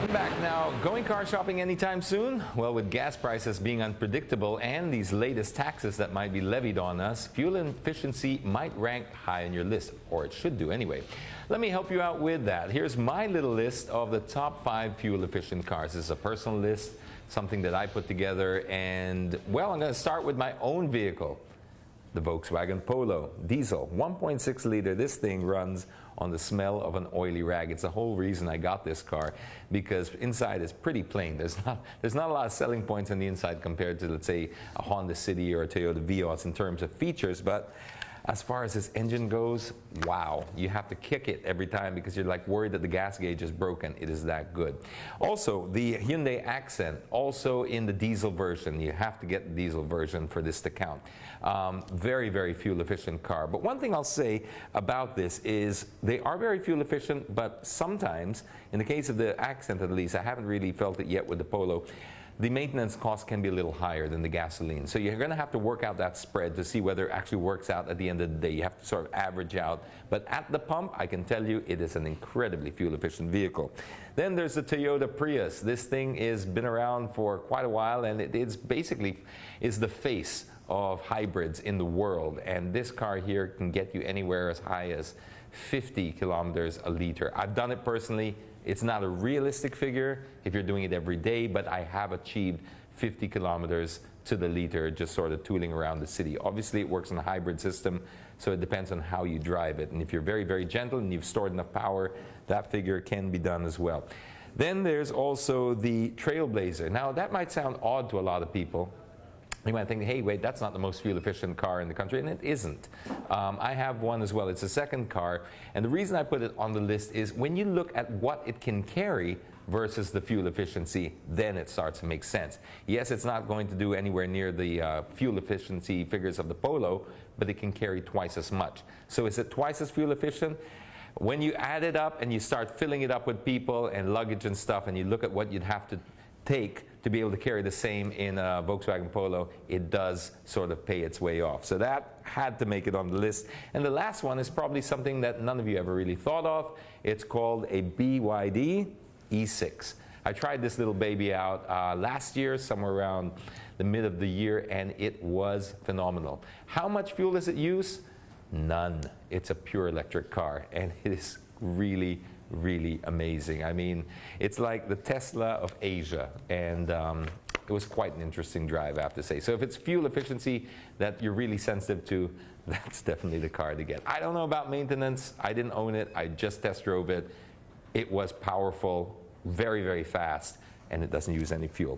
Welcome back. Now, going car shopping anytime soon? Well, with gas prices being unpredictable and these latest taxes that might be levied on us, fuel efficiency might rank high on your list, or it should do anyway. Let me help you out with that. Here's my little list of the top 5 fuel-efficient cars. This is a personal list, something that I put together, and, well, I'm going to start with my own vehicle. The Volkswagen Polo, diesel, 1.6 liter. This thing runs on the smell of an oily rag. It's the whole reason I got this car, because inside is pretty plain. There's not a lot of selling points on the inside compared to, let's say, a Honda City or a Toyota Vios in terms of features, but as far as this engine goes, wow, you have to kick it every time because you're like worried that the gas gauge is broken. It is that good. Also, the Hyundai Accent, also in the diesel version. You have to get the diesel version for this to count. Very, very fuel efficient car. But one thing I'll say about this is they are very fuel efficient, but sometimes, in the case of the Accent at least, I haven't really felt it yet with the Polo, the maintenance cost can be a little higher than the gasoline. So you're going to have to work out that spread to see whether it actually works out at the end of the day. You have to sort of average out. But at the pump, I can tell you it is an incredibly fuel-efficient vehicle. Then there's the Toyota Prius. This thing has been around for quite a while, and it's basically is the face of hybrids in the world. And this car here can get you anywhere as high as 50 kilometers a liter. I've done it personally. It's not a realistic figure if you're doing it every day, but I have achieved 50 kilometers to the liter just sort of tooling around the city. Obviously, it works on a hybrid system, so it depends on how you drive it. And if you're very, very gentle and you've stored enough power, that figure can be done as well. Then there's also the Trailblazer. Now, that might sound odd to a lot of people. You might think, hey, wait, that's not the most fuel-efficient car in the country, and it isn't. I have one as well. It's a second car, and the reason I put it on the list is when you look at what it can carry versus the fuel efficiency, then it starts to make sense. Yes, it's not going to do anywhere near the fuel efficiency figures of the Polo, but it can carry twice as much. So is it twice as fuel efficient? When you add it up and you start filling it up with people and luggage and stuff, and you look at what you'd have to take to be able to carry the same in a Volkswagen Polo, it does sort of pay its way off. So that had to make it on the list. And the last one is probably something that none of you ever really thought of. It's called a BYD E6. I tried this little baby out last year, somewhere around the mid of the year, and it was phenomenal. How much fuel does it use? None. It's a pure electric car, and it is really, really amazing. I mean, it's like the Tesla of Asia, and it was quite an interesting drive, I have to say. So if it's fuel efficiency that you're really sensitive to, that's definitely the car to get. I don't know about maintenance. I didn't own it. I just test drove it. It was powerful, very, very fast, and it doesn't use any fuel.